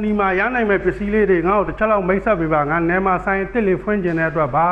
နီမှာရနိုင်မဲ့ပစ္စည်းလေးတွေငါ့ကိုတစ်ချက်လောက်မိတ်ဆက်ပေးပါငါနယ်မှာဆိုင်တစ်လေးဖွင့်ကျင်တဲ့အတွက်ဘာ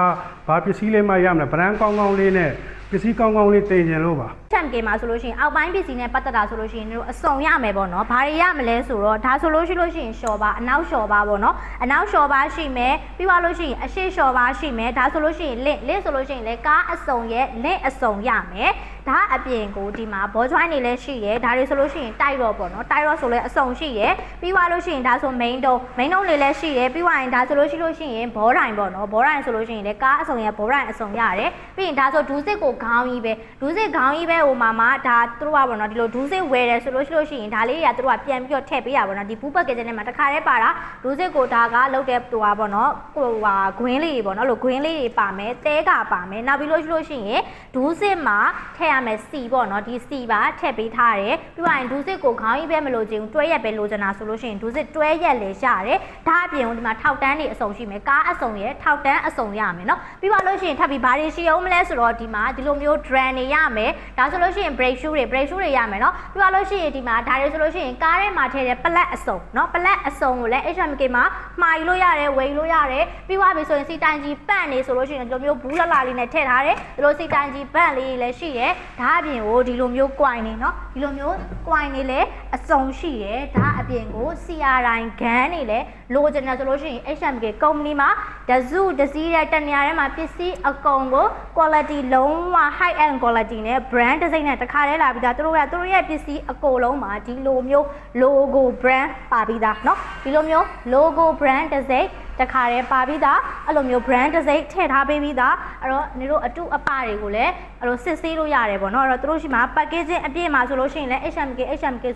ပစ္စည်းလေးမှရမလဲဗရန်ကောင်းကောင်းလေးနဲ့ပစ္စည်းကောင်းကောင်းလေးတင်ကျင်လို့ပါချမ်ကေမှာဆိုလို့ရှိရင်အောက်ပိုင်းပစ္စည်းနဲ့ပတ်သက်တာဆိုလို့ရှိရင်တို့အစုံရမယ်ပေါ့နော်ဘာတွေရမလဲဆိုတော့ဒါဆိုလို့ရှိရင်ရှော့ပါအနောက်ရှော့ပါပေါ့နော်အနောက်ရှော့ပါရှိမယ်ပြီးသွားလို့ရှိရင်အရှေ့ရှော့ပါရှိမယ်ဒါဆိုလို့ရှိရင်လင့်ဆိုလို့ရှိရင်လည်းကားအစုံရဲ့လင့်အစုံရမယ်ဒါအပြင်ကိုဒီမှာဘောကျွိုင်းနေလည်းရှိရဲဒါတွေဆိုလို့ရှိရင်တိုက်တော့ပေါ့နော်တိုက်တော့ဆိုလည်းအစုံရှိရဲပြီးသွားလို့ရှိရင်ဒါဆိုမိန်တုံးလေးလည်းရှိရဲပြီးသွားရင်ဒါဆိုလို့ရှိရင်ဘောတိုင်ပေါ့နော်ဘောတိုင်ဆိုလို့ရှိရင်လည်းကားအစုံရဲ့ဘောတိုင်အစုံရတယ်ပြီးရင်ဒါဆိုဒူးစစ်ကိုခေါင်းကြီးပဲဒူးစစ်ခေါင်းကြီးပဲဟိုမှာဒါသူတို့ကပေါ့နော်ဒီလိုဒူးစစ်ဝယ်တယ်ဆိုလို့ရှိရင်ဒါလေးတွေကသူတို့ကပြန်ပြီးတော့ထည့်ပေးရပါတော့ဒီဘူးပတ်ကဲတဲ့ထဲမှာတစ်ခါတည်းပါတာဒူးစစ်ကိုဒါကလောက်တဲ့သူကပေါ့နော်ဟိုဟာဂွင်းလေးတွေပေါ့နော်လို့ဂွင်းလေးတွေပါမယ်တဲကပါမယ်နောက်ပြီးလို့ရှိရင်ဒူးစစ်မှာထည့်ရမယ်စီပေါ့နော်ဒီစီပါထည့်ပေးထားတယ်ပြီးရင်ဒူးစစ်ကိုခေါင်းကြီးပဲမလို့ချင်တွဲရက်ပဲလိုချင်တာဆိုလို့ရှိရင်ဒူးစစ်တွဲရက်လေရတယ်ဒါအပြင်ဒီမှာထောက်တန်းတွေအစုံရှိမယ်ကားအစုံရဲ့ထောက်တန်းအစုံရမယ်နော်ပြီးပါလို့ရှိရင်ထပ်ပြီးဘာတွေရှိအောင်မလဲဆိုတော့ဒီမှာဒီလိုမျိုး drum တွေရမယ်ဒါဆိုလို့ရှိရင် brake shoe တွေရမယ်နော်ပြီးပါလို့ရှိရင်ဒီမှာဒါတွေဆိုလို့ရှိရင်ကားထဲမှာထည့်တဲ့ပလက်အစုံနော်ပလက်အစုံကိုလည်း HMK မှာမှာယူလို့ရတယ်ဝယ်ယူလို့ရတယ်ပြီးသွားပြီဆိုရင်စီတိုင်ကြီးပန့်နေဆိုလို့ရှိရင်ဒီလိုမျိုးဘူးလလေးနဲ့ထည့်ထားတယ်ဒီလိုစီတိုင်ကြီးပန့်လေးလည်းရှိရဲဒါအပြင်ကိုဒီလိုမျိုး coin နေနော်ဒီလိုမျိုး coin နေလည်းအစုံရှိရဲဒါအပြင်ကို CRI ဂန်းနေလည်းလိုချင်တယ်ဆိုလို့ရှိရင် HMK company မှာတစုတစည်းတဲ့တနေရာထဲမှာပစ္စည်းအကုန်ကို quality လုံးဝ high end quality နဲ့ brand design နဲ့တခါတည်းလာပြီးသားသူတို့ရဲ့ပစ္စည်းအကုန်လုံးမှာဒီလိုမျိုး logo brand ပါပြီးသားเนาะဒီလိုမျိုး logo brand design တခါတည်းပါပြီးသားအဲ့လိုမျိုး brand design ထည့်ထားပေးပြီးသားအဲ့တော့နေတို့အတုအပတွေကိုလည်းအဲ့လိုစစ်ဆေးလို့ရတယ်ပေါ့เนาะအဲ့တော့သူတို့ရှိမှာ packaging အပြည့်မှာဆိုလို့ရှိရင်လည်း HMK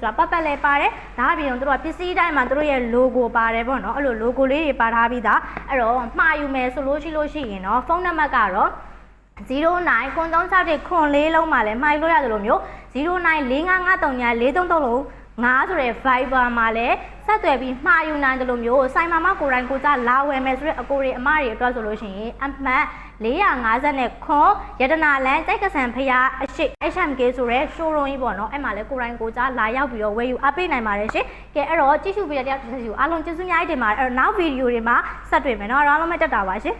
ဆိုတာပတ်လည်းပါတယ်ဒါအပြင်သူတို့ကပစ္စည်းတိုင်းမှာသူတို့ရဲ့ logo ပါတယ်ပေါ့เนาะအဲ့လို logo လေးတွေပါထားပြီးသားအဲ့တော့မှာယူမယ်ဆိုလို့ရှိရင်เนาะဖုန်းနံပါတ်ကတော့09ခွန်36ခွန်4လုံးမှာလည်းမှာယူလို့ရတယ်လို့မျိုး09455343လုံး9ဆိုတဲ့ Viber မှာလည်းဆက်သွယ်ပြီးမှာယူနိုင်တယ်လို့မျိုးဆိုင်မာမကိုတိုင်းကိုကြလာဝယ်မယ်ဆိုတဲ့အကိုတွေအမတွေအတွက်ဆိုလို့ရှိရင်အမှတ်450နဲ့ခွန်ရတနာလန်ကြိုက်ကဆန်ဖျားအရှိ HMK ဆိုတဲ့ showroom ကြီးပေါ့နော်အဲ့မှာလည်းကိုတိုင်းကိုကြလာရောက်ပြီးတော့ဝယ်ယူအပေးနိုင်ပါတယ်ရှင်ကဲအဲ့တော့ကြည့်ရှုပေးတဲ့တရားအားလုံးကျေးဇူးများတင်ပါတယ်အဲ့တော့နောက်ဗီဒီယိုတွေမှာဆက်တွေ့မယ်နော်အားလုံးပဲတက်တာပါရှင်